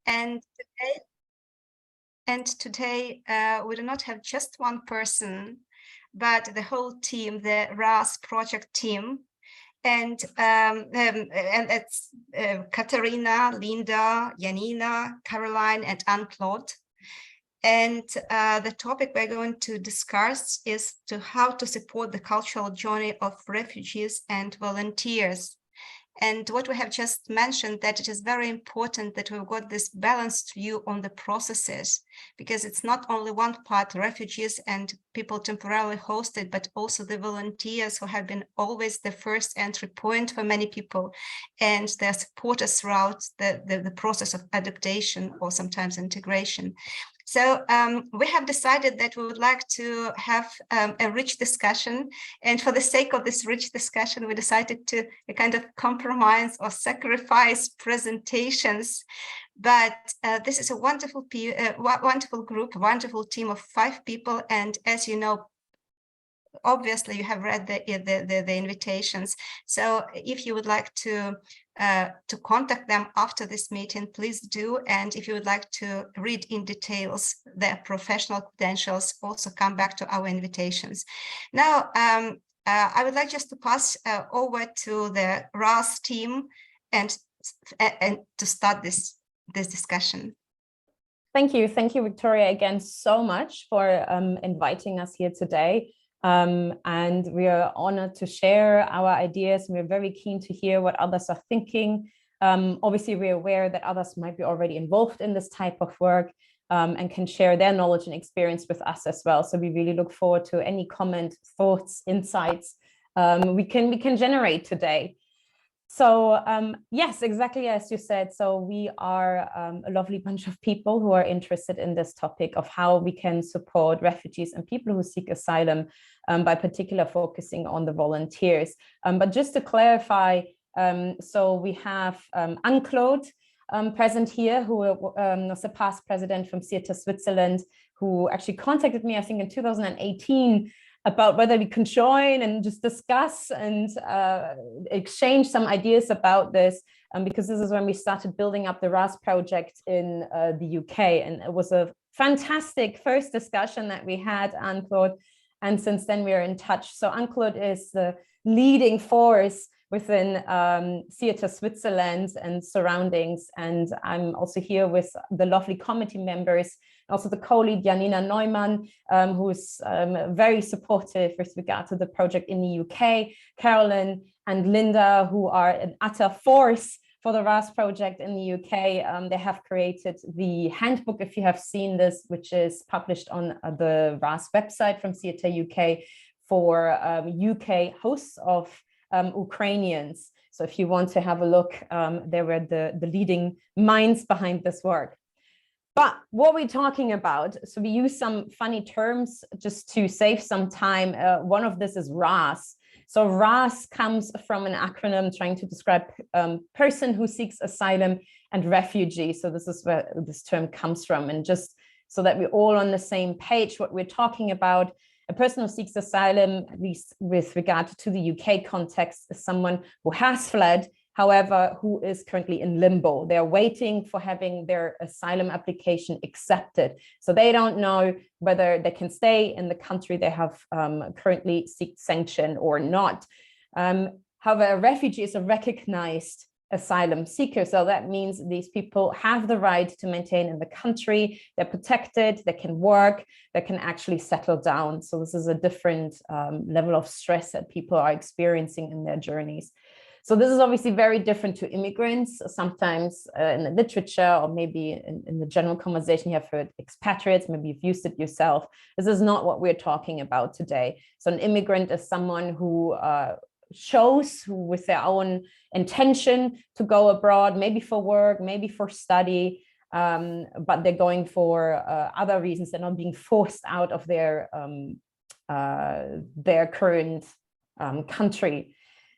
And today we do not have just one person, but the whole team, the RAAS project team. And it's Katharina, Linda, Janina, Caroline, and Anne-Claude. And the topic we're going to discuss is how to support the cultural journey of refugees and volunteers. And what we have just mentioned, that it is very important that we've got this balanced view on the processes, because it's not only one part, refugees and people temporarily hosted, but also the volunteers who have been always the first entry point for many people, and their supporters throughout the process of adaptation or sometimes integration. So we have decided that we would like to have a rich discussion. And for the sake of this rich discussion, we decided to kind of compromise or sacrifice presentations. But this is a wonderful group, a wonderful team of 5 people. And as you know, obviously you have read the invitations. So if you would like to contact them after this meeting, please do. And if you would like to read in details their professional credentials, also come back to our invitations. Now, I would like just to pass over to the RAAS team and to start this discussion. Thank you, Victoria, again so much for inviting us here today. And we are honored to share our ideas. We're very keen to hear what others are thinking. Obviously, we're aware that others might be already involved in this type of work and can share their knowledge and experience with us as well. So we really look forward to any comment, thoughts, insights we can generate today. So yes, exactly as you said. So we are a lovely bunch of people who are interested in this topic of how we can support refugees and people who seek asylum by particular focusing on the volunteers. But just to clarify, so we have Anne-Claude present here, who was a past president from SIETAR Switzerland, who actually contacted me, I think in 2018, about whether we can join and just discuss and exchange some ideas about this, because this is when we started building up the RAAS project in the UK. And it was a fantastic first discussion that we had, Anne-Claude, and since then we are in touch. So Anne-Claude is the leading force within SIETAR Switzerland and surroundings. And I'm also here with the lovely committee members, also the co-lead Janina Neumann, who is very supportive with regard to the project in the UK, Caroline and Linda, who are an utter force for the RAAS project in the UK. They have created the handbook, if you have seen this, which is published on the RAAS website from SIETAR UK for UK hosts of Ukrainians. So if you want to have a look, they were the leading minds behind this work. But what we're talking about, so we use some funny terms just to save some time. One of this is RAAS. So RAAS comes from an acronym trying to describe person who seeks asylum and refugee. So this is where this term comes from. And just so that we're all on the same page, what we're talking about, a person who seeks asylum, at least with regard to the UK context, is someone who has fled, however, who is currently in limbo. They're waiting for having their asylum application accepted. So they don't know whether they can stay in the country they have currently sought sanction or not. However, a refugee is a recognized asylum seeker. So that means these people have the right to maintain in the country, they're protected, they can work, they can actually settle down. So this is a different level of stress that people are experiencing in their journeys. So this is obviously very different to immigrants. Sometimes in the literature or maybe in the general conversation, you have heard expatriates, maybe you've used it yourself. This is not what we're talking about today. So an immigrant is someone who shows with their own intention to go abroad, maybe for work, maybe for study, but they're going for other reasons. They're not being forced out of their current country.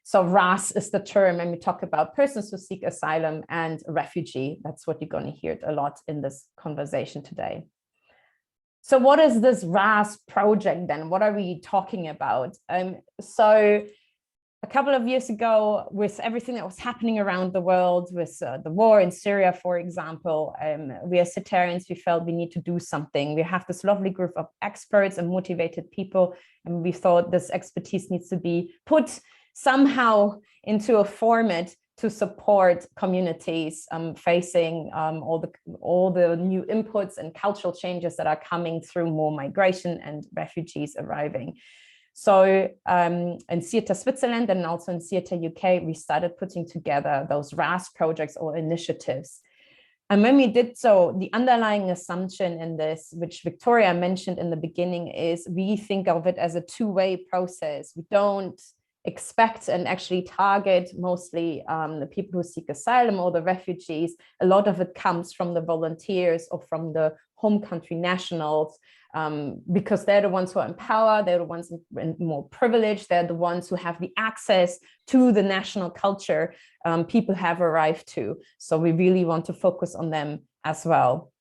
So RAAS is the term, and we talk about persons who seek asylum and refugee. That's what you're going to hear a lot in this conversation today. So what is this RAAS project then? What are we talking about? So a couple of years ago, with everything that was happening around the world, with the war in Syria, for example, we as SIETArians, we felt we need to do something. We have this lovely group of experts and motivated people, and we thought this expertise needs to be put somehow into a format to support communities facing all the new inputs and cultural changes that are coming through more migration and refugees arriving. So in SIETAR Switzerland and also in SIETAR UK, we started putting together those RAAS projects or initiatives. And when we did so, the underlying assumption in this, which Victoria mentioned in the beginning, is we think of it as a two-way process. We don't expect and actually target mostly the people who seek asylum or the refugees. A lot of it comes from the volunteers or from the home country nationals, because they're the ones who are in power, they're the ones more privileged, they're the ones who have the access to the national culture people have arrived to. So we really want to focus on them as well.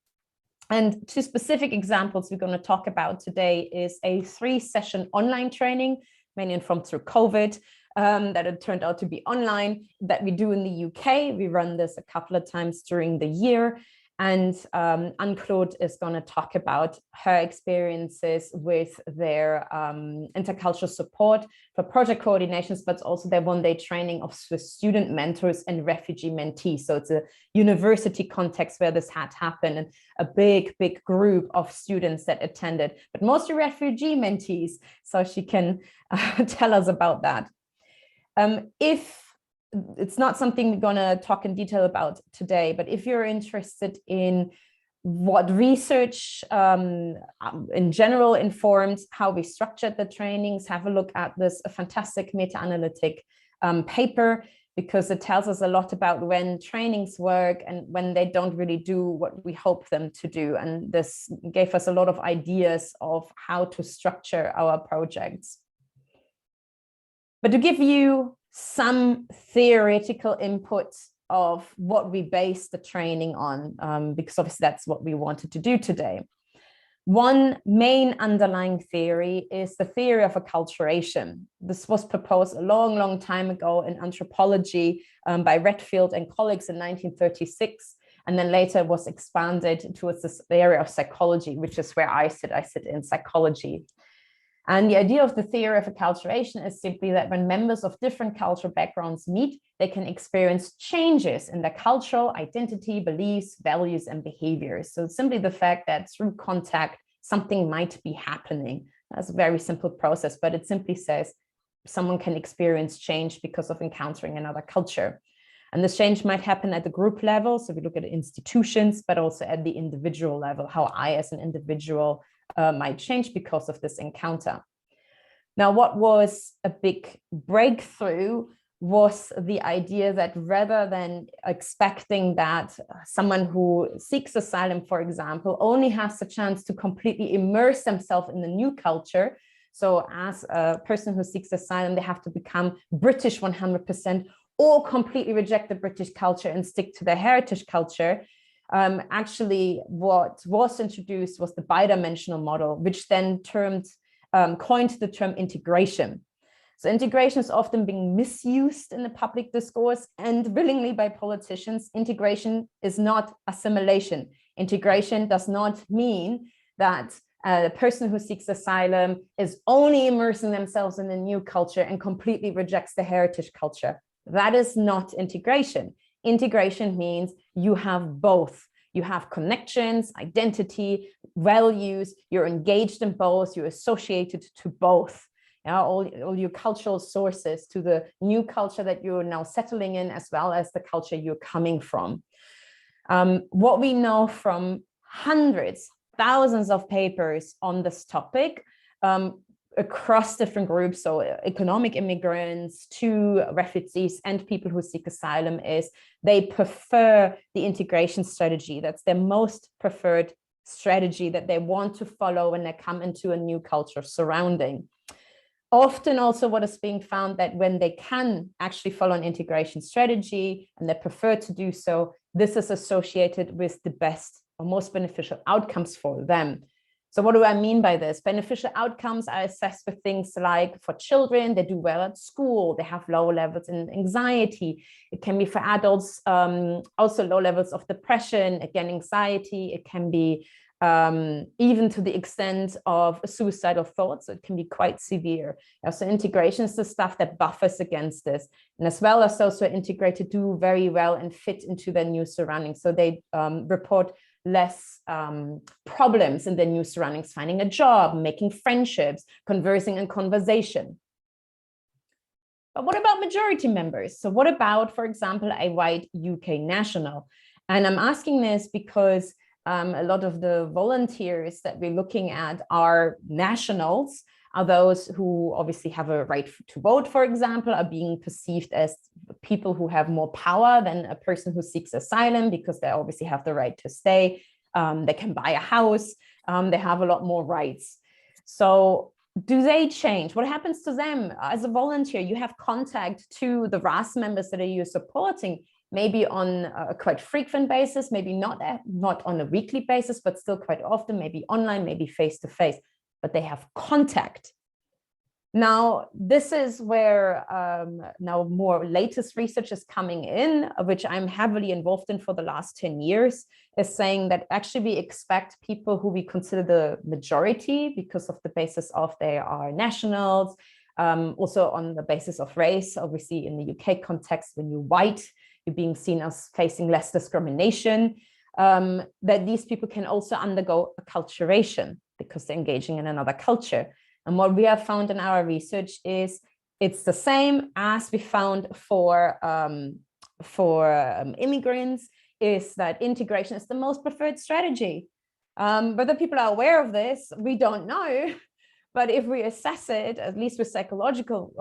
And two specific examples we're going to talk about today is a 3-session online training, mainly informed through COVID, that it turned out to be online, that we do in the UK. We run this a couple of times during the year. And Anne-Claude is going to talk about her experiences with their intercultural support for project coordinations, but also their one-day training of student mentors and refugee mentees. So it's a university context where this had happened, and a big group of students that attended, but mostly refugee mentees. So she can tell us about that. If it's not something we're going to talk in detail about today, but if you're interested in what research in general informed how we structured the trainings, have a look at this fantastic meta-analytic paper, because it tells us a lot about when trainings work and when they don't really do what we hope them to do. And this gave us a lot of ideas of how to structure our projects. But to give you some theoretical input of what we base the training on, because obviously that's what we wanted to do today. One main underlying theory is the theory of acculturation. This was proposed a long time ago in anthropology by Redfield and colleagues in 1936, and then later was expanded towards this area of psychology, which is where I sit. I sit in psychology. And the idea of the theory of acculturation is simply that when members of different cultural backgrounds meet, they can experience changes in their cultural identity, beliefs, values, and behaviors. So it's simply the fact that through contact, something might be happening. That's a very simple process, but it simply says someone can experience change because of encountering another culture. And this change might happen at the group level. So we look at institutions, but also at the individual level, how I as an individual might change because of this encounter. Now, what was a big breakthrough was the idea that rather than expecting that someone who seeks asylum, for example, only has the chance to completely immerse themselves in the new culture. So as a person who seeks asylum, they have to become British 100% or completely reject the British culture and stick to their heritage culture. Actually, what was introduced was the bidimensional model, which then coined the term integration. So integration is often being misused in the public discourse and willingly by politicians. Integration is not assimilation. Integration does not mean that a person who seeks asylum is only immersing themselves in a new culture and completely rejects the heritage culture. That is not integration. Integration means you have both. You have connections, identity, values, you're engaged in both, you're associated to both. All your cultural sources to the new culture that you're now settling in, as well as the culture you're coming from. What we know from hundreds, thousands of papers on this topic, across different groups, so economic immigrants to refugees and people who seek asylum, is they prefer the integration strategy. That's their most preferred strategy that they want to follow when they come into a new culture surrounding. Often also what is being found that when they can actually follow an integration strategy and they prefer to do so, this is associated with the best or most beneficial outcomes for them. So what do I mean by this? Beneficial outcomes are assessed with things like, for children, they do well at school, they have low levels in anxiety. It can be for adults, also low levels of depression, again, anxiety. It can be even to the extent of suicidal thoughts. So it can be quite severe. So integration is the stuff that buffers against this. And as well as those who are integrated do very well and fit into their new surroundings. So they report less problems in their new surroundings, finding a job, making friendships, conversing in conversation. But what about majority members? So what about, for example, a white UK national? And I'm asking this because a lot of the volunteers that we're looking at are nationals, are those who obviously have a right to vote, for example, are being perceived as people who have more power than a person who seeks asylum, because they obviously have the right to stay. They can buy a house. They have a lot more rights. So do they change? What happens to them? As a volunteer, you have contact to the RAAS members that you're supporting, maybe on a quite frequent basis, maybe not on a weekly basis, but still quite often, maybe online, maybe face-to-face, but they have contact. Now, this is where now more latest research is coming in, which I'm heavily involved in for the last 10 years, is saying that actually we expect people who we consider the majority because of the basis of they are nationals, also on the basis of race. Obviously, in the UK context, when you're white, you're being seen as facing less discrimination, that these people can also undergo acculturation because they're engaging in another culture. And what we have found in our research is it's the same as we found for immigrants, is that integration is the most preferred strategy. Whether people are aware of this, we don't know. But if we assess it, at least with psychological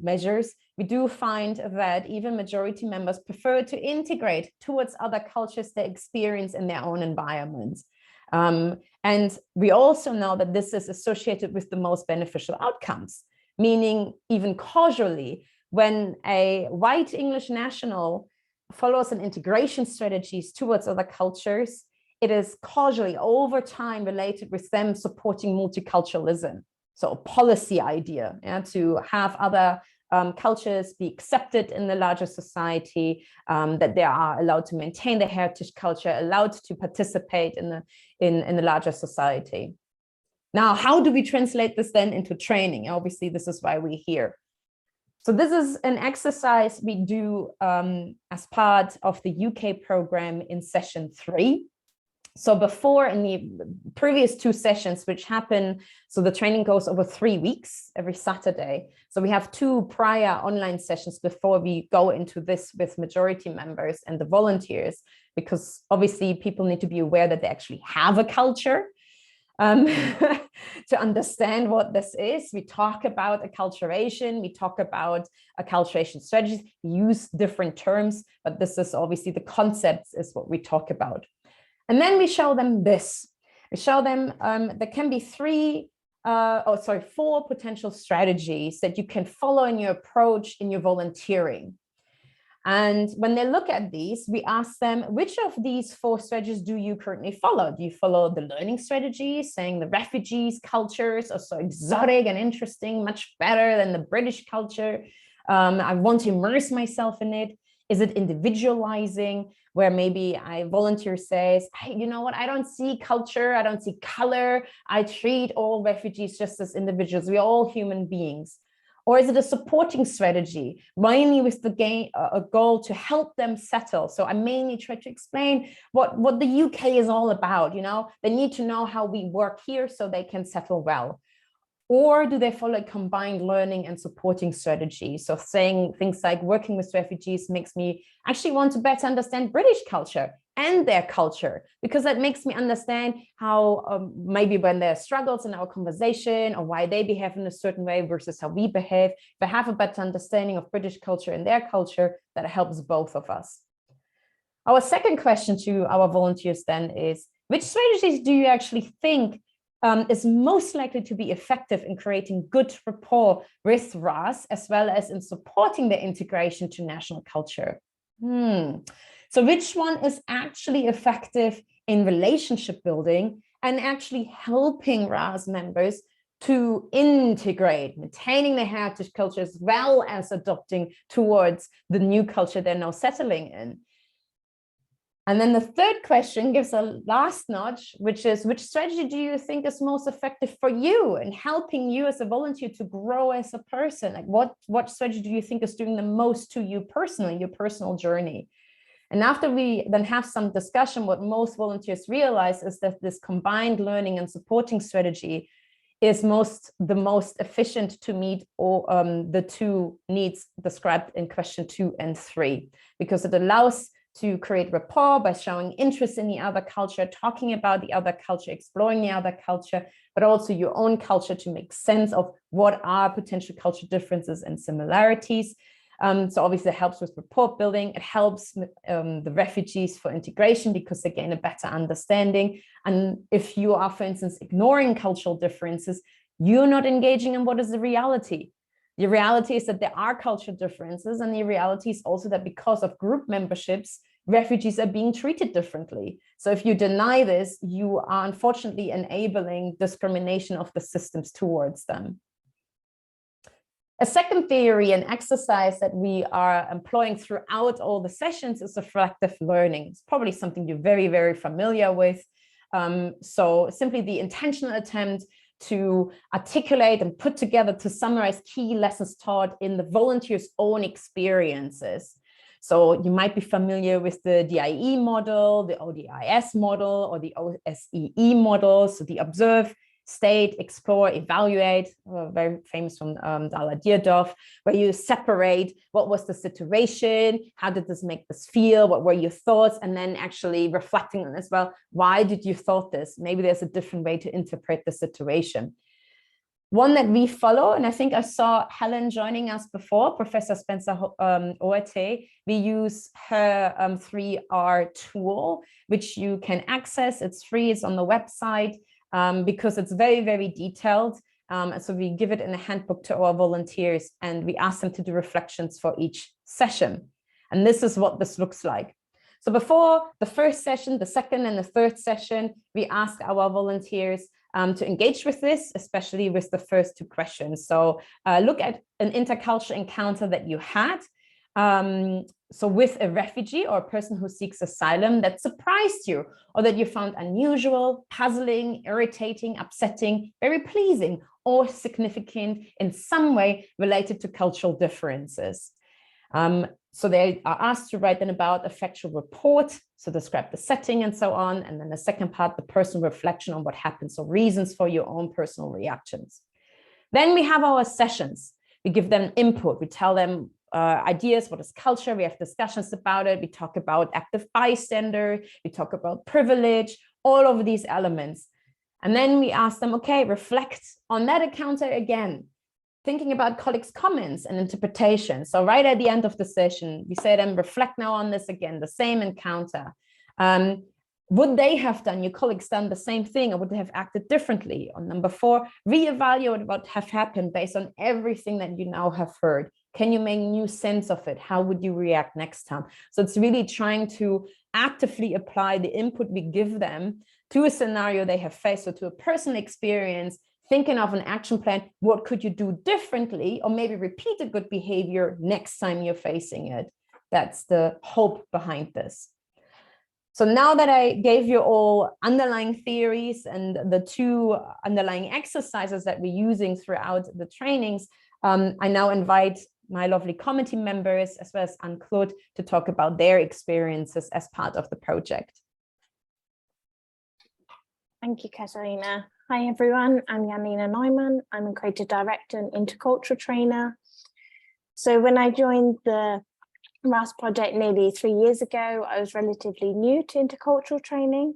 measures, we do find that even majority members prefer to integrate towards other cultures they experience in their own environments. And we also know that this is associated with the most beneficial outcomes, meaning even causally, when a white English national follows an integration strategies towards other cultures, it is causally over time related with them supporting multiculturalism. So a policy idea, to have other cultures be accepted in the larger society, that they are allowed to maintain their heritage culture, allowed to participate in the larger society. Now, how do we translate this then into training? Obviously, this is why we're here. So this is an exercise we do as part of the UK program in session 3. So before, in the previous 2 sessions, which happen, so the training goes over 3 weeks, every Saturday. So we have 2 prior online sessions before we go into this with majority members and the volunteers, because obviously people need to be aware that they actually have a culture. To understand what this is, we talk about acculturation, we talk about acculturation strategies, we use different terms, but this is obviously the concepts is what we talk about. And then we show them this. We show them there can be 4 potential strategies that you can follow in your approach in your volunteering. And when they look at these, we ask them, which of these 4 strategies do you currently follow? Do you follow the learning strategies, saying the refugees cultures are so exotic and interesting, much better than the British culture? I want to immerse myself in it. Is it individualizing, where maybe a volunteer says, hey, you know what, I don't see culture, I don't see color, I treat all refugees just as individuals, we're all human beings? Or is it a supporting strategy, mainly with a goal to help them settle? So I mainly try to explain what the UK is all about. They need to know how we work here so they can settle well. Or do they follow a combined learning and supporting strategy? So saying things like working with refugees makes me actually want to better understand British culture and their culture, because that makes me understand how maybe when there are struggles in our conversation or why they behave in a certain way versus how we behave, if I have a better understanding of British culture and their culture, that helps both of us. Our second question to our volunteers then is, which strategies do you actually think is most likely to be effective in creating good rapport with RAAS, as well as in supporting the integration to national culture? So which one is actually effective in relationship building and actually helping RAAS members to integrate, maintaining their heritage culture as well as adopting towards the new culture they're now settling in. And then the third question gives a last nudge, which is, which strategy do you think is most effective for you in helping you as a volunteer to grow as a person? Like what strategy do you think is doing the most to you personally, your personal journey? And after we then have some discussion, what most volunteers realize is that this combined learning and supporting strategy is the most efficient to meet all the two needs described in question 2 and 3, because it allows to create rapport by showing interest in the other culture, talking about the other culture, exploring the other culture, but also your own culture to make sense of what are potential cultural differences and similarities. So obviously it helps with rapport building. It helps the refugees for integration because they gain a better understanding. And if you are, for instance, ignoring cultural differences, you're not engaging in what is the reality. The reality is that there are cultural differences, and the reality is also that because of group memberships, refugees are being treated differently. So if you deny this, you are unfortunately enabling discrimination of the systems towards them. A second theory and exercise that we are employing throughout all the sessions is reflective learning. It's probably something you're very, very familiar with. So simply the intentional attempt to articulate and put together to summarize key lessons taught in the volunteer's own experiences. So you might be familiar with the DIE model, the ODIS model, or the OSEE model. So the observe, state, explore, evaluate, very famous from Dala Dierdorf, where you separate what was the situation, how did this make us feel, what were your thoughts, and then actually reflecting on as well, why did you thought this? Maybe there's a different way to interpret the situation. One that we follow, and I think I saw Helen joining us before, Professor Spencer Oate, we use her 3R tool, which you can access. It's free, it's on the website. Because it's very, very detailed. So we give it in a handbook to our volunteers, and we ask them to do reflections for each session. And this is what this looks like. So before the first session, the second and the third session, we ask our volunteers to engage with this, especially with the first two questions. So look at an intercultural encounter that you had. So with a refugee or a person who seeks asylum that surprised you, or that you found unusual, puzzling, irritating, upsetting, very pleasing, or significant in some way related to cultural differences. So they are asked to write then about a factual report, so describe the setting and so on. And then the second part, the personal reflection on what happened, so reasons for your own personal reactions. Then we have our sessions. We give them input. We tell them ideas, what is culture, we have discussions about it, we talk about active bystander, we talk about privilege, all of these elements. And then we ask them, okay, reflect on that encounter again, thinking about colleagues' comments and interpretation. So right at the end of the session, we say to them, reflect now on this again, the same encounter. Would they have done, your colleagues done the same thing, or would they have acted differently? On number 4, reevaluate what have happened based on everything that you now have heard. Can you make new sense of it? How would you react next time? So it's really trying to actively apply the input we give them to a scenario they have faced, or to a personal experience, thinking of an action plan. What could you do differently, or maybe repeat a good behavior next time you're facing it? That's the hope behind this. So now that I gave you all underlying theories and the 2 underlying exercises that we're using throughout the trainings, I now invite my lovely committee members, as well as Anne-Claude, to talk about their experiences as part of the project. Thank you, Katharina. Hi, everyone. I'm Janina Neumann. I'm a creative director and intercultural trainer. So when I joined the RAAS project nearly 3 years ago, I was relatively new to intercultural training.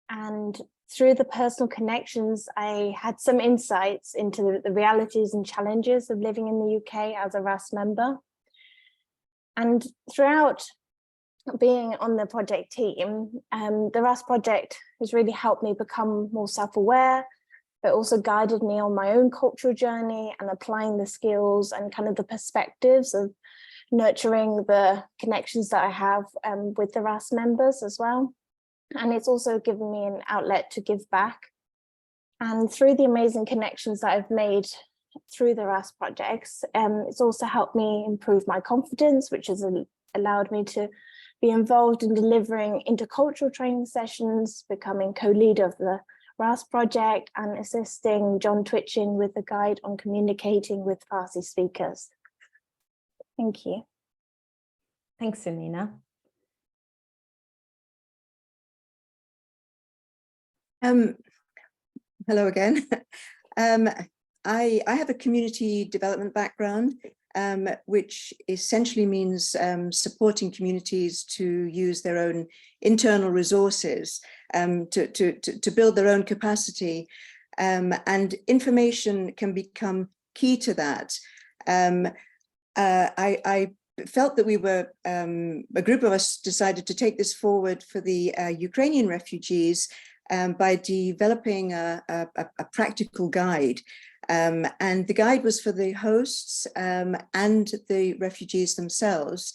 And through the personal connections, I had some insights into the realities and challenges of living in the UK as a RAAS member. And throughout being on the project team, the RAAS project has really helped me become more self-aware, but also guided me on my own cultural journey and applying the skills and kind of the perspectives of nurturing the connections that I have with the RAAS members as well. and it's also given me an outlet to give back. And through the amazing connections that I've made through the RAAS projects, it's also helped me improve my confidence, which has allowed me to be involved in delivering intercultural training sessions, becoming co-leader of the RAAS project, and assisting John Twitchin with the guide on communicating with Farsi speakers. Thank you. Thanks, Janina. Hello again. I have a community development background, which essentially means supporting communities to use their own internal resources to build their own capacity, and information can become key to that. I felt that we were, a group of us decided to take this forward for the Ukrainian refugees by developing a practical guide. And the guide was for the hosts and the refugees themselves.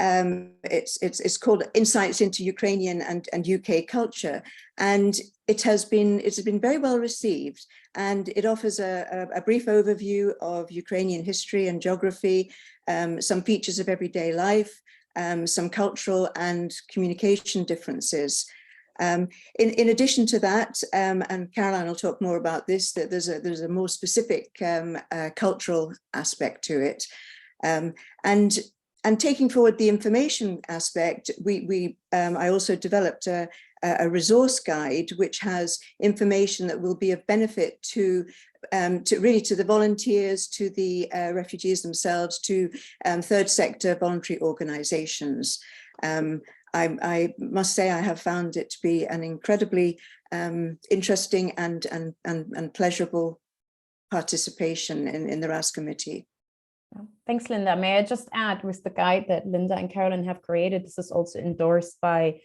It's called Insights into Ukrainian and UK Culture. And it has been very well received. And it offers a brief overview of Ukrainian history and geography, some features of everyday life, some cultural and communication differences. In addition to that, and Caroline will talk more about this, that there's a more specific cultural aspect to it. And taking forward the information aspect, I also developed a resource guide which has information that will be of benefit to the volunteers, to the refugees themselves, to third sector voluntary organizations. I must say I have found it to be an incredibly interesting and pleasurable participation in the RAAS committee. Thanks, Linda. May I just add, with the guide that Linda and Caroline have created, this is also endorsed by,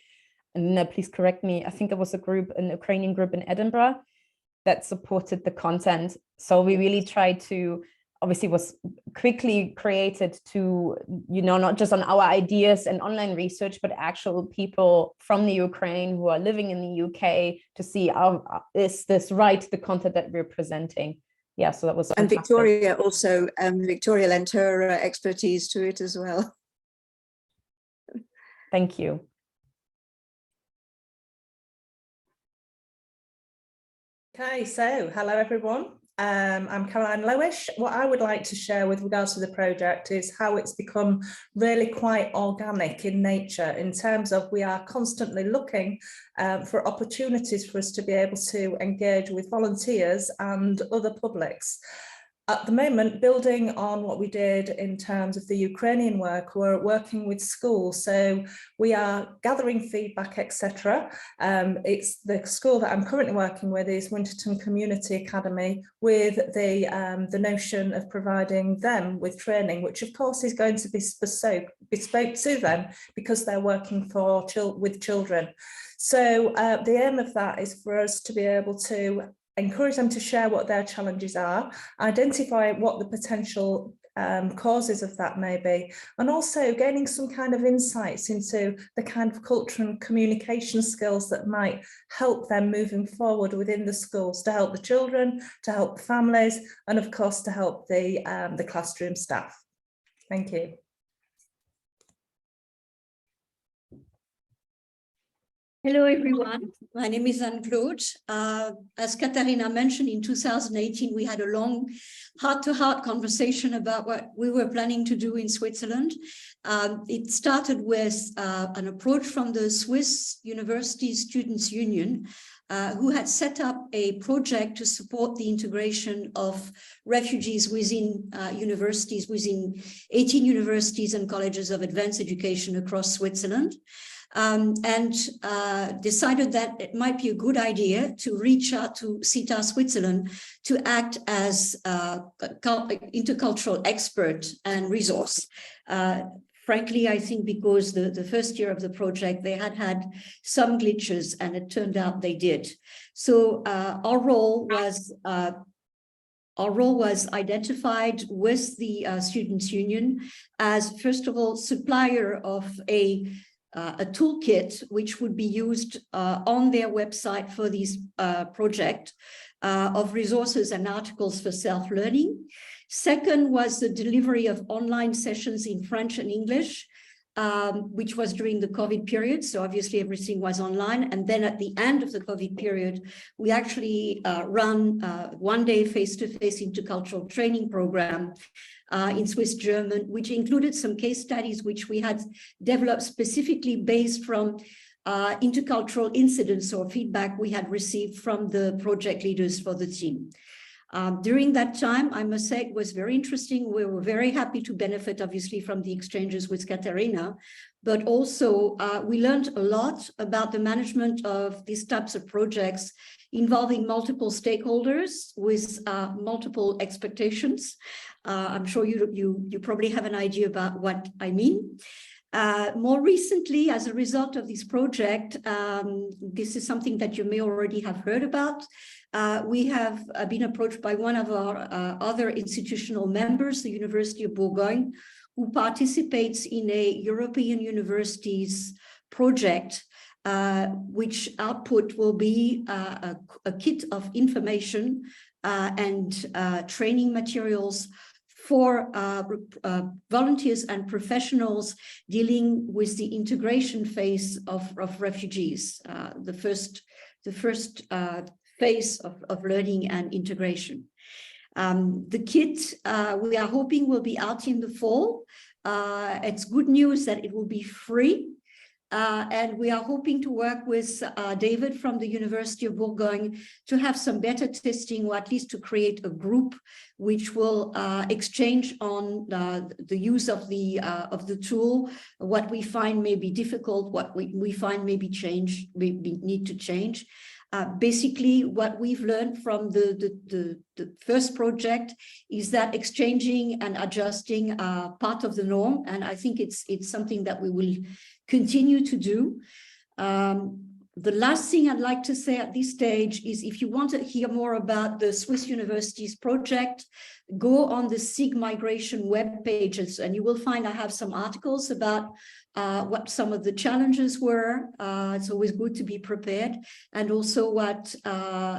and Linda, please correct me, I think it was an Ukrainian group in Edinburgh that supported the content. So we really tried to, obviously was quickly created to, not just on our ideas and online research, but actual people from the Ukraine who are living in the UK to see, is this right, the content that we're presenting? Yeah, so that was fantastic. And Victoria also, Victoria lent her expertise to it as well. Thank you. Okay, so hello everyone. I'm Caroline Lowish. What I would like to share with regards to the project is how it's become really quite organic in nature, in terms of we are constantly looking for opportunities for us to be able to engage with volunteers and other publics. At the moment, building on what we did in terms of the Ukrainian work, we're working with schools. So we are gathering feedback, etc. It's the school that I'm currently working with is Winterton Community Academy, with the notion of providing them with training, which of course is going to be bespoke to them because they're working with children. So the aim of that is for us to be able to encourage them to share what their challenges are, identify what the potential causes of that may be, and also gaining some kind of insights into the kind of culture and communication skills that might help them moving forward within the schools, to help the children, to help the families, and of course to help the classroom staff. Thank you. Hello, everyone. My name is Anne-Claude. As Katharina mentioned, in 2018, we had a long heart-to-heart conversation about what we were planning to do in Switzerland. It started with an approach from the Swiss University Students' Union, who had set up a project to support the integration of refugees within universities, within 18 universities and colleges of advanced education across Switzerland. And decided that it might be a good idea to reach out to SIETAR Switzerland to act as intercultural expert and resource. Frankly, I think because the first year of the project, they had some glitches, and it turned out they did. So our role was identified with the Students' Union as, first of all, supplier of a a toolkit which would be used on their website for this project of resources and articles for self-learning. Second was the delivery of online sessions in French and English, which was during the COVID period. So obviously everything was online. And then at the end of the COVID period, we actually run one-day face-to-face intercultural training program in Swiss German, which included some case studies which we had developed specifically based from intercultural incidents or feedback we had received from the project leaders for the team. During that time, I must say it was very interesting. We were very happy to benefit, obviously, from the exchanges with Katharina, but also we learned a lot about the management of these types of projects involving multiple stakeholders with multiple expectations. I'm sure you probably have an idea about what I mean. More recently, as a result of this project, this is something that you may already have heard about. We have been approached by one of our other institutional members, the University of Bourgogne, who participates in a European universities project, which output will be a kit of information and training materials for volunteers and professionals dealing with the integration phase of refugees, the first phase of learning and integration. The kit we are hoping will be out in the fall. It's good news that it will be free. And we are hoping to work with David from the University of Bourgogne to have some better testing, or at least to create a group which will exchange on the use of the tool, what we find may be difficult, what we find maybe need to change. Basically, what we've learned from the first project is that exchanging and adjusting are part of the norm, and I think it's something that we will continue to do. The last thing I'd like to say at this stage is, if you want to hear more about the Swiss Universities project, go on the SIG migration web pages, and you will find I have some articles about what some of the challenges were. It's always good to be prepared, and also what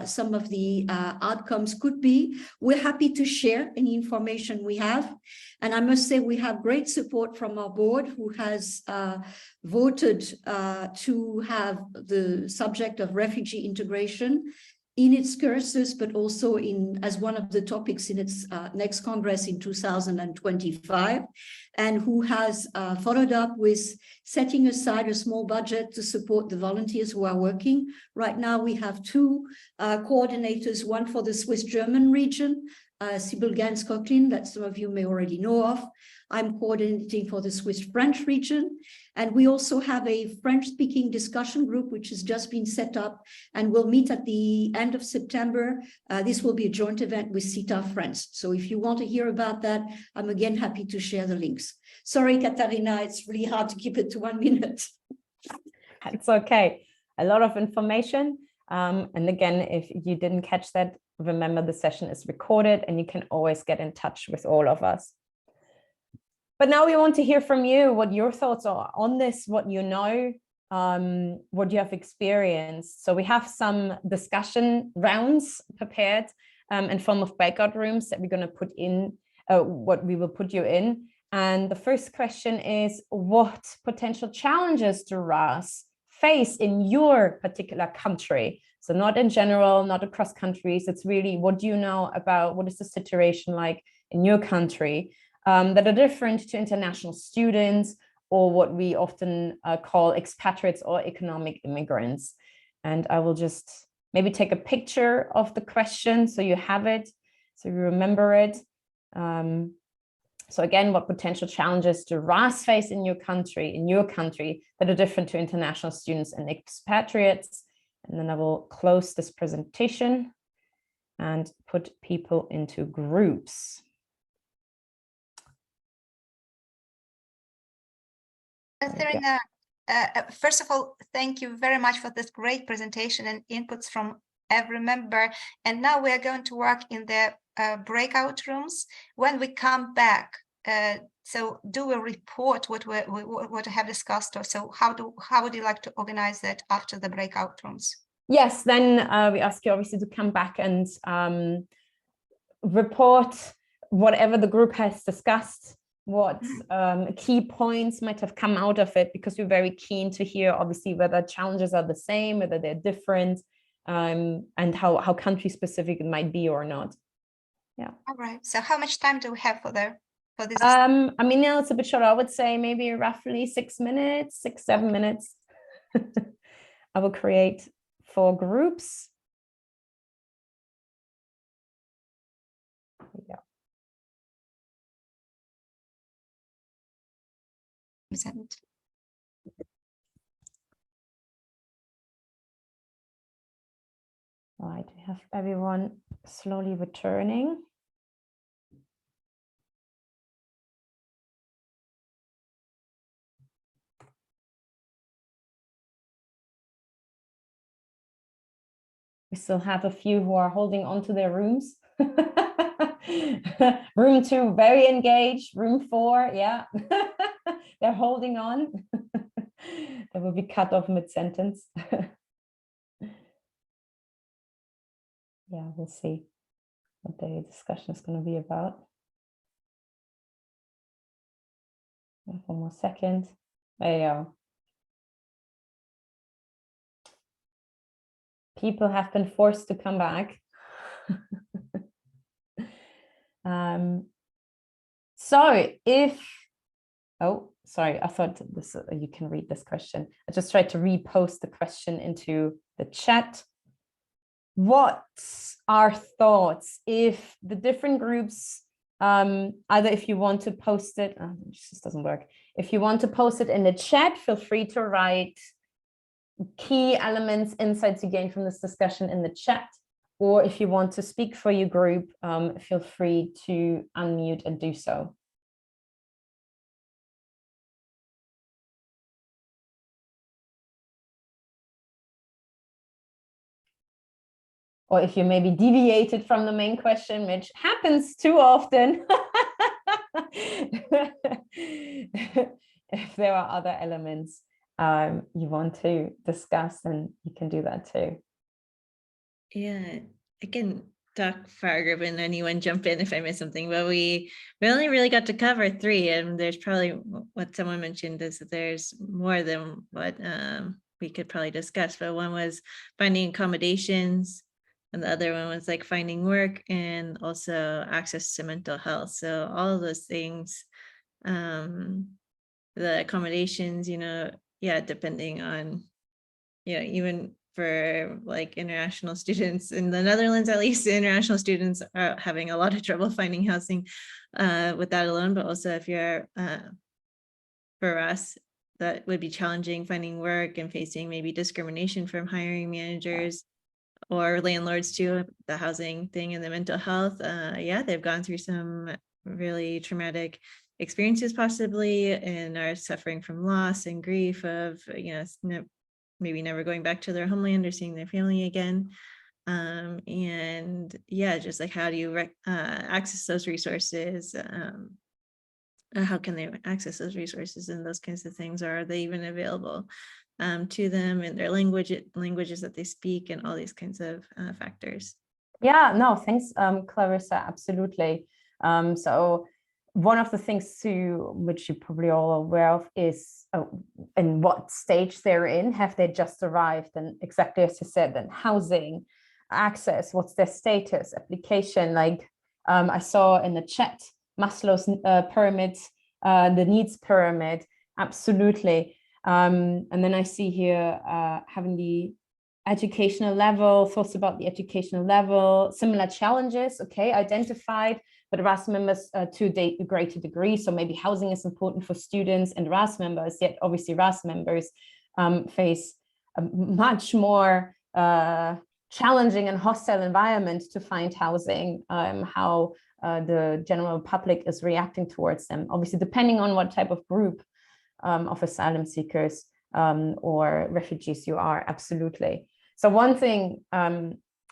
some of the outcomes could be. We're happy to share any information we have. And I must say we have great support from our board, who has voted to have the subject of refugee integration in its courses, but also as one of the topics in its next Congress in 2025, and who has followed up with setting aside a small budget to support the volunteers who are working. Right now, we have two coordinators, one for the Swiss-German region, Sibyl Gans-Cochlin, that some of you may already know of. I'm coordinating for the Swiss-French region. And we also have a French-speaking discussion group, which has just been set up and will meet at the end of September. This will be a joint event with SIETAR France. So if you want to hear about that, I'm again happy to share the links. Sorry, Katharina, it's really hard to keep it to 1 minute. It's okay. A lot of information. And again, if you didn't catch that, remember the session is recorded and you can always get in touch with all of us. But now we want to hear from you, what your thoughts are on this, what you know, what you have experienced. So we have some discussion rounds prepared in form of breakout rooms that we're going to put in, what we will put you in. And the first question is, what potential challenges do RAAS face in your particular country? So not in general, not across countries. It's really, what do you know about, what is the situation like in your country that are different to international students, or what we often call expatriates or economic immigrants. And I will just maybe take a picture of the question so you have it, so you remember it. So again, what potential challenges do RAAS face in your country that are different to international students and expatriates? And then I will close this presentation and put people into groups. Katharina, first of all, thank you very much for this great presentation and inputs from every member. And now we are going to work in the breakout rooms. When we come back, so do a report what we have discussed, or so how would you like to organize that after the breakout rooms? Yes, then we ask you obviously to come back and report whatever the group has discussed, what key points might have come out of it, because we're very keen to hear obviously whether challenges are the same, whether they're different, and how country specific it might be or not. Yeah. All right. So how much time do we have for this? I mean, now it's a bit short. I would say maybe roughly 6 minutes, 6-7 minutes. I will create 4 groups. Yeah. Right, we have everyone slowly returning. We still have a few who are holding on to their rooms. Room 2, very engaged. Room 4, yeah. They're holding on. They will be cut off mid-sentence. Yeah, we'll see what the discussion is going to be about. One more second. There you go. People have been forced to come back. So if, oh, sorry, I thought this, you can read this question. I just tried to repost the question into the chat. What are thoughts if the different groups, either if you want to post it, oh, it just doesn't work. If you want to post it in the chat, feel free to write key elements, insights you gain from this discussion in the chat. Or if you want to speak for your group, feel free to unmute and do so. Or if you maybe deviated from the main question, which happens too often. If there are other elements you want to discuss, then you can do that too. Yeah, I can talk for our group and anyone jump in if I miss something, but we only really got to cover 3, and there's probably what someone mentioned is that there's more than what we could probably discuss, but one was finding accommodations, and the other one was like finding work and also access to mental health. So all of those things, the accommodations, you know, yeah, depending on, you know, even for like international students in the Netherlands, at least international students are having a lot of trouble finding housing with that alone, but also if you're, for us, that would be challenging finding work and facing maybe discrimination from hiring managers or landlords too, the housing thing and the mental health. Yeah, they've gone through some really traumatic experiences possibly and are suffering from loss and grief of, you know, maybe never going back to their homeland or seeing their family again. And yeah, just like how do you access those resources? How can they access those resources and those kinds of things? Or are they even available to them in their languages that they speak, and all these kinds of factors? Yeah, no, thanks, Clarissa, absolutely. So one of the things too, which you're probably all aware of, is in what stage they're in. Have they just arrived? And exactly as you said, then housing, access, what's their status, application. Like I saw in the chat, Maslow's pyramid, the needs pyramid, absolutely. And then I see here having the educational level, thoughts about the educational level, similar challenges, okay, identified, but RAAS members to a greater degree. So maybe housing is important for students and RAAS members, yet obviously RAAS members face a much more challenging and hostile environment to find housing, how the general public is reacting towards them, obviously depending on what type of group of asylum seekers or refugees you are, absolutely. So one thing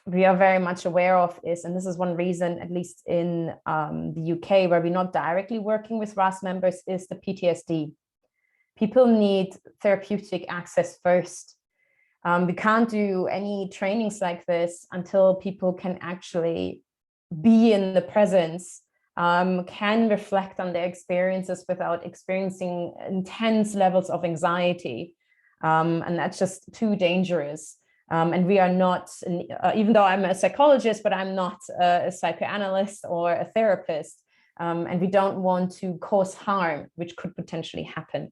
we are very much aware of is, and this is one reason, at least in the UK, where we're not directly working with RAAS members, is the PTSD. People need therapeutic access first. We can't do any trainings like this until people can actually be in the presence, can reflect on their experiences without experiencing intense levels of anxiety. And that's just too dangerous. And we are not, even though I'm a psychologist, but I'm not a psychoanalyst or a therapist. And we don't want to cause harm, which could potentially happen.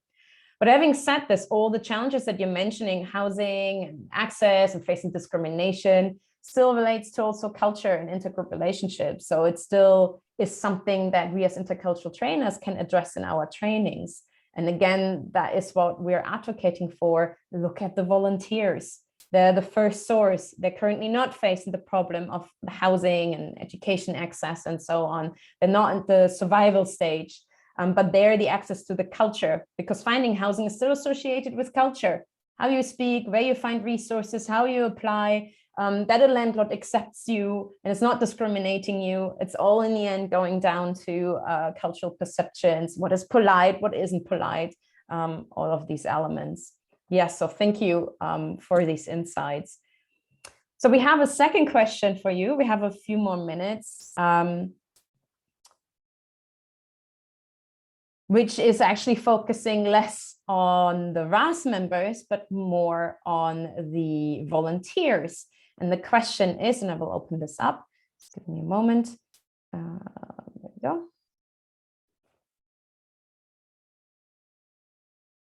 But having said this, all the challenges that you're mentioning, housing and access and facing discrimination, still relates to also culture and intergroup relationships. So it still is something that we as intercultural trainers can address in our trainings. And again, that is what we're advocating for. Look at the volunteers. They're the first source. They're currently not facing the problem of the housing and education access and so on. They're not at the survival stage, but they're the access to the culture, because finding housing is still associated with culture. How you speak, where you find resources, how you apply, that a landlord accepts you and is not discriminating you. It's all in the end going down to cultural perceptions, what is polite, what isn't polite, all of these elements. Yes, so thank you for these insights. So we have a second question for you. We have a few more minutes, which is actually focusing less on the RAAS members, but more on the volunteers. And the question is, and I will open this up, just give me a moment. There we go.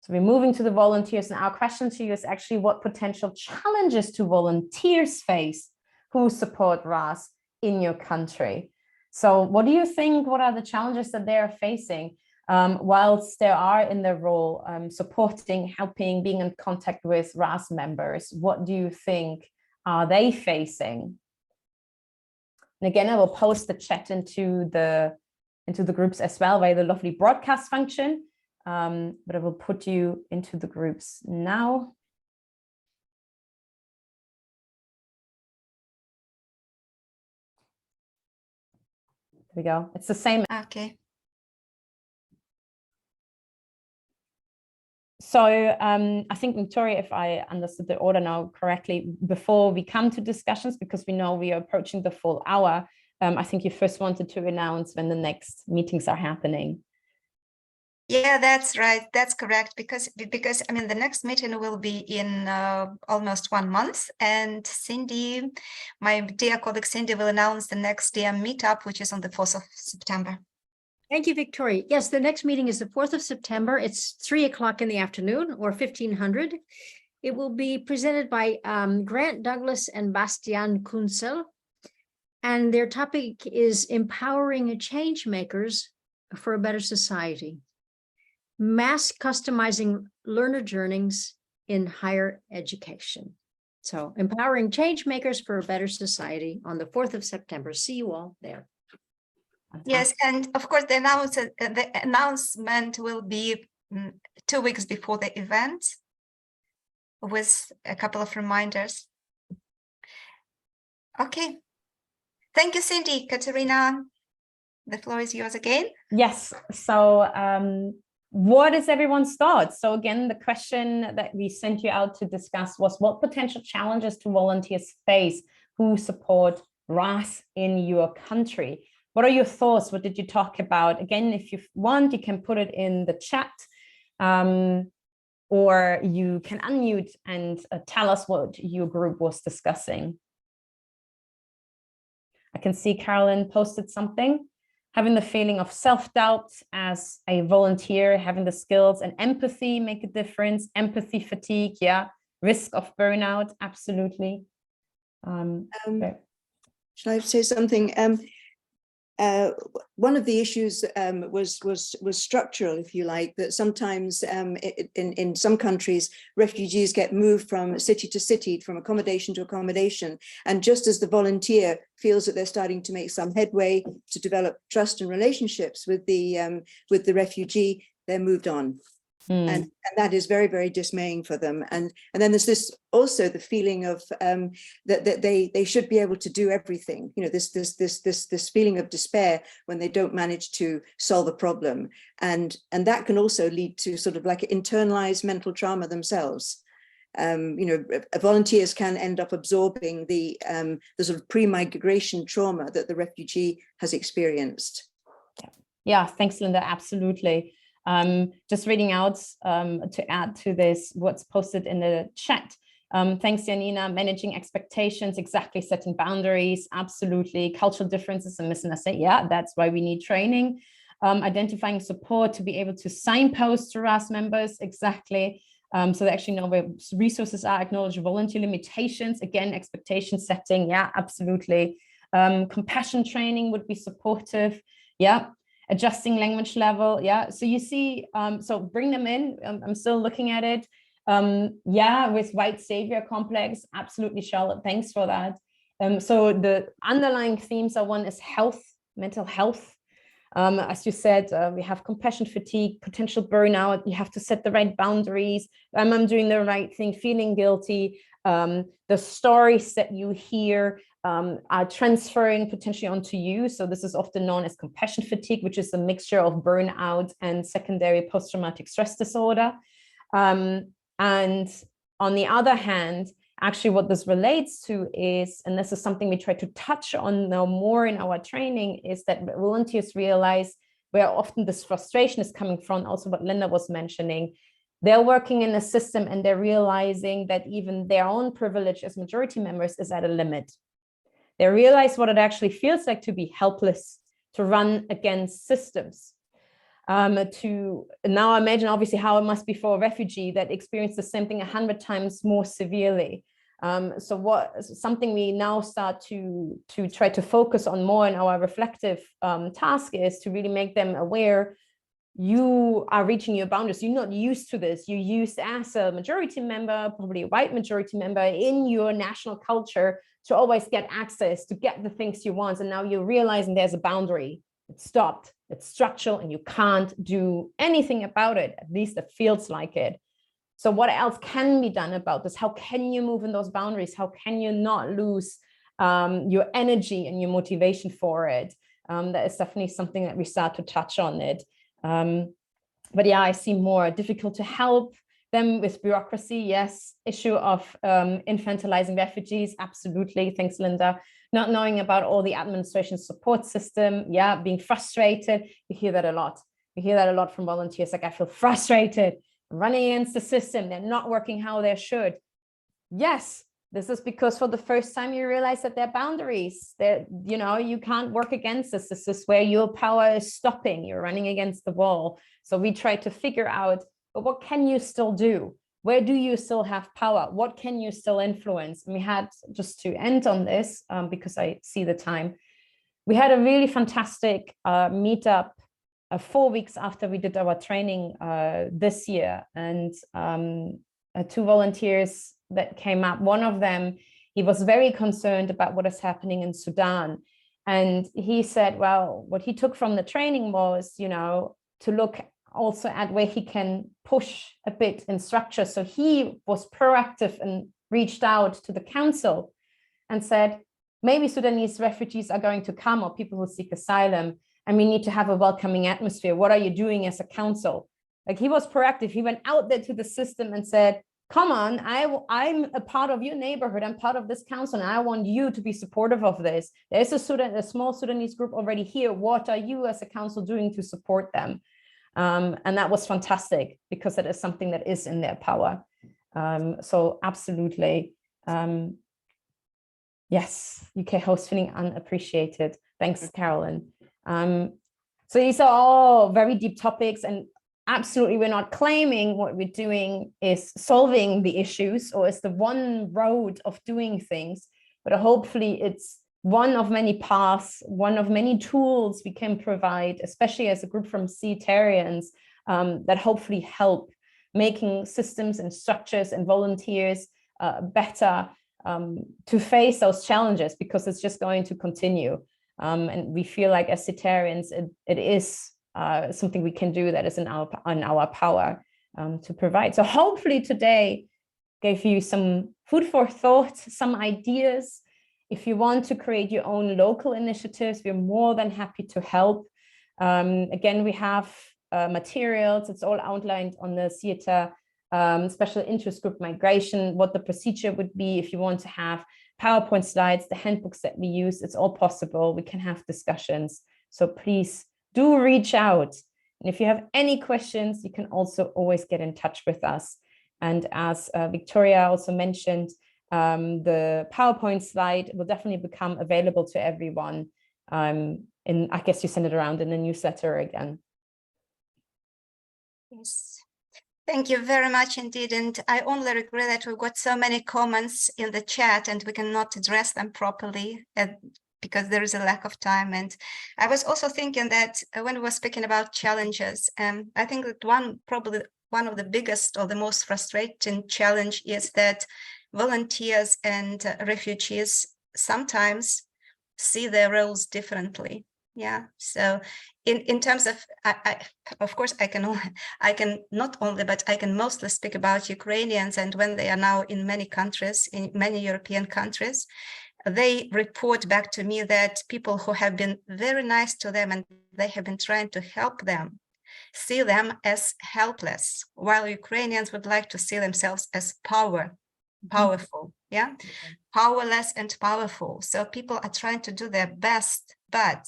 So we're moving to the volunteers, and our question to you is actually, what potential challenges do volunteers face who support RAAS in your country? So what do you think, what are the challenges that they are facing whilst they are in their role, supporting, helping, being in contact with RAAS members? What do you think are they facing? And again, I will post the chat into the groups as well via the lovely broadcast function. But I will put you into the groups now. There we go. It's the same. Okay. So I think, Victoria, if I understood the order now correctly, before we come to discussions, because we know we are approaching the full hour, I think you first wanted to announce when the next meetings are happening. Yeah, that's right. That's correct. Because I mean, the next meeting will be in almost 1 month, and Cindy, my dear colleague Cindy, will announce the next DMeetUp, which is on the 4th of September. Thank you, Victoria. Yes, the next meeting is the 4th of September. It's 3 o'clock in the afternoon, or 1500. It will be presented by Grant Douglas and Bastian Kunzel, and their topic is empowering change makers for a better society. Mass customizing learner journeys in higher education. So empowering change makers for a better society on the 4th of September. See you all there. Yes, and of course the announcement will be 2 weeks before the event, with a couple of reminders. Okay. Thank you, Cindy. Katharina, the floor is yours again. Yes. So what is everyone's thoughts? So again, the question that we sent you out to discuss was, what potential challenges do volunteers face who support RAAS in your country? What are your thoughts? What did you talk about? Again, if you want, you can put it in the chat, or you can unmute and tell us what your group was discussing. I can see Carolyn posted something. Having the feeling of self-doubt as a volunteer, having the skills and empathy make a difference. Empathy fatigue, yeah. Risk of burnout, absolutely. Shall I say something? One of the issues was structural, if you like, that sometimes in some countries, refugees get moved from city to city, from accommodation to accommodation. And just as the volunteer feels that they're starting to make some headway to develop trust and relationships with the refugee, they're moved on. And that is very, very dismaying for them. And then there's this also the feeling of that they should be able to do everything. You know, this feeling of despair when they don't manage to solve a problem, and that can also lead to sort of like internalized mental trauma themselves. You know, volunteers can end up absorbing the sort of pre-migration trauma that the refugee has experienced. Yeah, thanks, Linda. Absolutely. Just reading out to add to this, what's posted in the chat. Thanks, Janina. Managing expectations, exactly, setting boundaries, absolutely. Cultural differences and misunderstanding. Yeah, that's why we need training. Identifying support to be able to signpost to RAAS members, exactly. So they actually know where resources are, acknowledge volunteer limitations, again, expectation setting, yeah, absolutely. Compassion training would be supportive, yeah. Adjusting language level, yeah. So you see, so bring them in. I'm still looking at it. Yeah, with white savior complex, absolutely, Charlotte, thanks for that. So the underlying themes are, one is health, mental health. As you said, we have compassion fatigue, potential burnout. You have to set the right boundaries. I'm doing the right thing, feeling guilty. The stories that you hear are transferring potentially onto you. So this is often known as compassion fatigue, which is a mixture of burnout and secondary post-traumatic stress disorder. And on the other hand, actually what this relates to is, and this is something we try to touch on now more in our training, is that volunteers realize where often this frustration is coming from, also what Linda was mentioning. They're working in a system and they're realizing that even their own privilege as majority members is at a limit. They realize what it actually feels like to be helpless, to run against systems. To now imagine obviously how it must be for a refugee that experienced the same thing 100 times more severely. So something we now start to try to focus on more in our reflective task is to really make them aware you are reaching your boundaries. You're not used to this. You're used as a majority member, probably a white majority member in your national culture, to always get access, to get the things you want. And now you're realizing there's a boundary. It's stopped, it's structural, and you can't do anything about it. At least it feels like it. So what else can be done about this? How can you move in those boundaries? How can you not lose your energy and your motivation for it? That is definitely something that we start to touch on it. But yeah, I see more difficult to help them with bureaucracy. Yes. Issue of infantilizing refugees. Absolutely. Thanks, Linda. Not knowing about all the administration support system. Yeah. Being frustrated. We hear that a lot. We hear that a lot from volunteers. Like, I feel frustrated, running against the system. They're not working how they should. Yes. This is because for the first time you realize that there are boundaries. That, you know, you can't work against this. This is where your power is stopping. You're running against the wall. So we try to figure out, but what can you still do? Where do you still have power? What can you still influence? And we had, just to end on this, because I see the time, we had a really fantastic meetup 4 weeks after we did our training this year. And 2 volunteers that came up. One of them, he was very concerned about what is happening in Sudan. And he said, well, what he took from the training was, you know, to look also at where he can push a bit in structure. So he was proactive and reached out to the council and said, maybe Sudanese refugees are going to come, or people who seek asylum, and we need to have a welcoming atmosphere. What are you doing as a council? Like, he was proactive. He went out there to the system and said, come on, I'm a part of your neighborhood. I'm part of this council, and I want you to be supportive of this. There's a small Sudanese group already here. What are you as a council doing to support them? And that was fantastic, because it is something that is in their power. So absolutely. Yes, UK host feeling unappreciated. Thanks, Carolyn. So these are all very deep topics, and absolutely, we're not claiming what we're doing is solving the issues or is the one road of doing things, but hopefully it's one of many paths, one of many tools we can provide, especially as a group from SIETArians, that hopefully help making systems and structures and volunteers better to face those challenges, because it's just going to continue. And we feel like as SIETArians, it is something we can do that is in our power. to provide. So hopefully today gave you some food for thought, some ideas. If you want to create your own local initiatives, we're more than happy to help. Again, we have materials. It's all outlined on the SIETAR special interest group migration, what the procedure would be if you want to have PowerPoint slides, the handbooks that we use. It's all possible. We can have discussions. So please do reach out. And if you have any questions, you can also always get in touch with us. And as Victoria also mentioned, the PowerPoint slide will definitely become available to everyone. I guess you send it around in the newsletter again. Yes. Thank you very much indeed. And I only regret that we've got so many comments in the chat and we cannot address them properly because there is a lack of time. And I was also thinking that when we were speaking about challenges, I think that probably one of the biggest or the most frustrating challenge is that volunteers and refugees sometimes see their roles differently. Yeah, so in terms of, of course, I can not only, but I can mostly speak about Ukrainians, and when they are now in many countries, in many European countries, they report back to me that people who have been very nice to them and they have been trying to help them see them as helpless, while Ukrainians would like to see themselves as powerful, yeah, powerless and powerful. So people are trying to do their best, but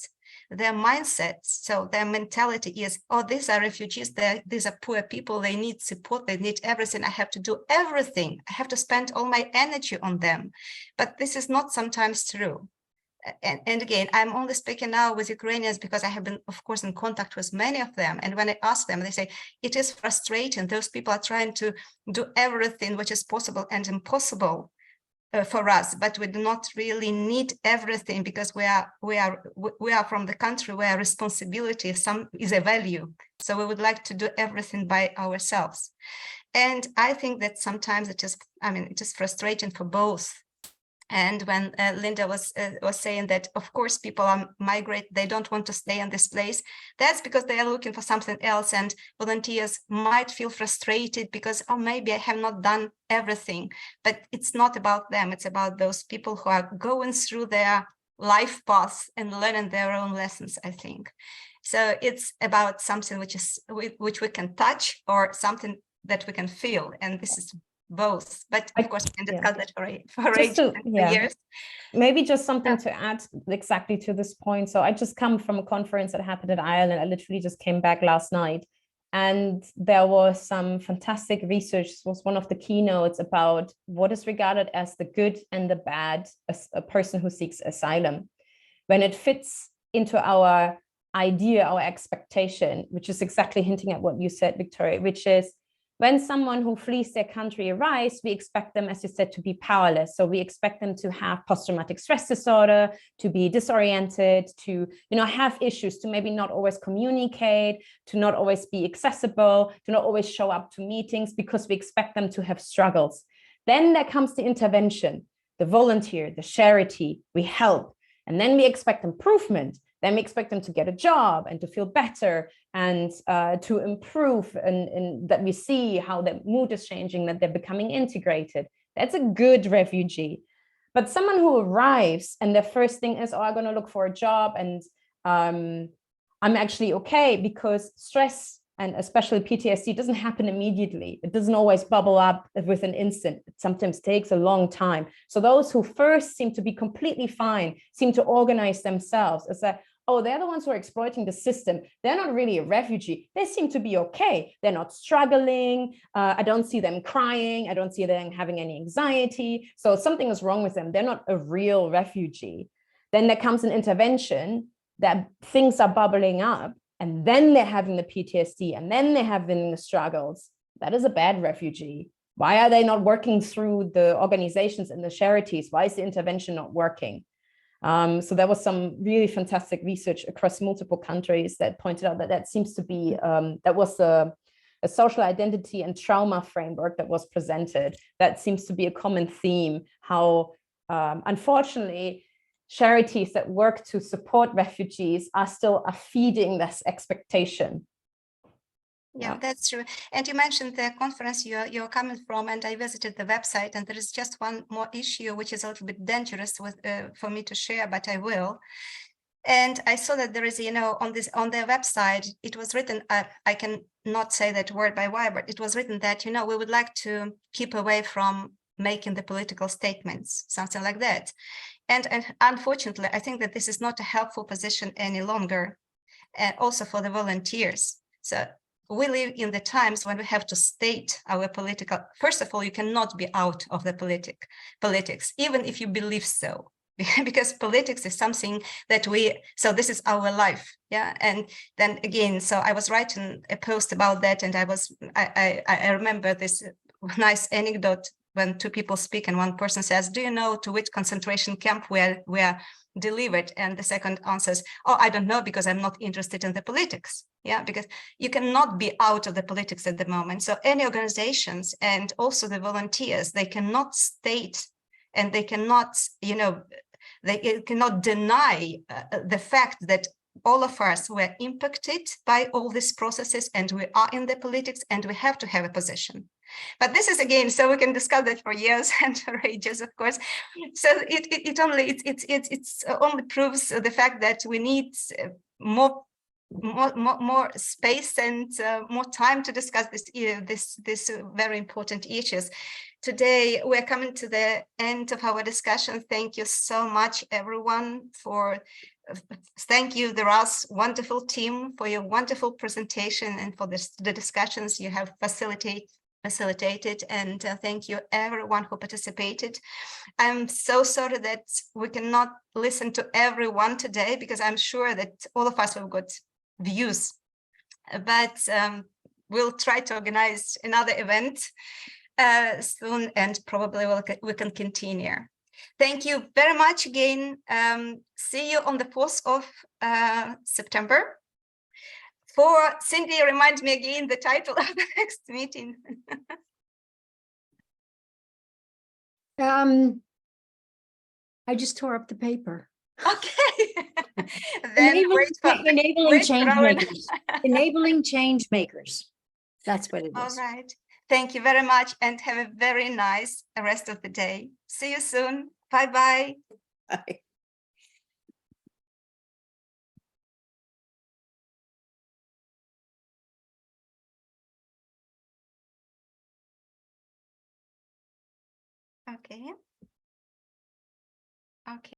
their mindset, so their mentality is, oh, these are refugees, these are poor people, they need support, they need everything, I have to do everything, I have to spend all my energy on them. But this is not sometimes true. And again, I'm only speaking now with Ukrainians because I have been, of course, in contact with many of them. And when I ask them, they say, it is frustrating. Those people are trying to do everything which is possible and impossible for us, but we do not really need everything because we are from the country where responsibility is a value. So we would like to do everything by ourselves. And I think that sometimes it is frustrating for both. And when Linda was saying that, of course, people are migrate, they don't want to stay in this place. That's because they are looking for something else. And volunteers might feel frustrated because, oh, maybe I have not done everything. But it's not about them. It's about those people who are going through their life path and learning their own lessons, I think. So it's about something which we can touch or something that we can feel. And this is both, but of course we can discuss that for years. Maybe just something to add exactly to this point. So I just come from a conference that happened in Ireland. I literally just came back last night, and there was some fantastic research. This was one of the keynotes about what is regarded as the good and the bad as a person who seeks asylum, when it fits into our idea, our expectation, which is exactly hinting at what you said, Victoria, which is when someone who flees their country arrives, we expect them, as you said, to be powerless. So we expect them to have post-traumatic stress disorder, to be disoriented, to have issues, to maybe not always communicate, to not always be accessible, to not always show up to meetings, because we expect them to have struggles. Then there comes the intervention, the volunteer, the charity, we help. And then we expect improvement. Then we expect them to get a job and to feel better and to improve, and that we see how their mood is changing, that they're becoming integrated. That's a good refugee. But someone who arrives and their first thing is, oh, I'm going to look for a job and I'm actually okay, because stress and especially PTSD doesn't happen immediately. It doesn't always bubble up with an instant. It sometimes takes a long time. So those who first seem to be completely fine, seem to organize themselves. It's like, oh, they're the ones who are exploiting the system. They're not really a refugee. They seem to be okay. They're not struggling. I don't see them crying. I don't see them having any anxiety. So something is wrong with them. They're not a real refugee. Then there comes an intervention that things are bubbling up, and then they're having the PTSD, and then they're having the struggles. That is a bad refugee. Why are they not working through the organizations and the charities? Why is the intervention not working? So there was some really fantastic research across multiple countries that pointed out that that seems to be, that was a social identity and trauma framework that was presented. That seems to be a common theme, how unfortunately, charities that work to support refugees are still feeding this expectation. Yeah, that's true. And you mentioned the conference you're coming from, and I visited the website, and there is just one more issue which is a little bit dangerous with for me to share, but I will. And I saw that there is, on their website, it was written, I can not say that word by word, but it was written that, we would like to keep away from making the political statements, something like that. And unfortunately, I think that this is not a helpful position any longer, and also for the volunteers. So we live in the times when we have to state our political, first of all, you cannot be out of the politics, even if you believe so. Because politics is something that so this is our life, yeah. And then again, so I was writing a post about that, and I remember this nice anecdote when two people speak and one person says, do you know to which concentration camp we are delivered? And the second answers, oh, I don't know, because I'm not interested in the politics. Yeah, because you cannot be out of the politics at the moment. So any organizations and also the volunteers, they cannot state, and they cannot, they cannot deny the fact that all of us were impacted by all these processes, and we are in the politics, and we have to have a position. But this is, again, so we can discuss that for years and for ages, of course. So it only proves the fact that we need more space and more time to discuss this very important issues. Today, we're coming to the end of our discussion. Thank you so much, everyone, thank you, the RAAS wonderful team, for your wonderful presentation and for the discussions you have facilitated, and thank you everyone who participated. I'm so sorry that we cannot listen to everyone today, because I'm sure that all of us have got views, but we'll try to organize another event soon, and probably we can continue. Thank you very much again. See you on the 4th of September. Cindy, remind me again the title of the next meeting. I just tore up the paper. Okay. Then enabling change makers. Enabling change makers. That's what it is. All right. Thank you very much, and have a very nice rest of the day. See you soon. Bye-bye. Bye. Okay. Okay.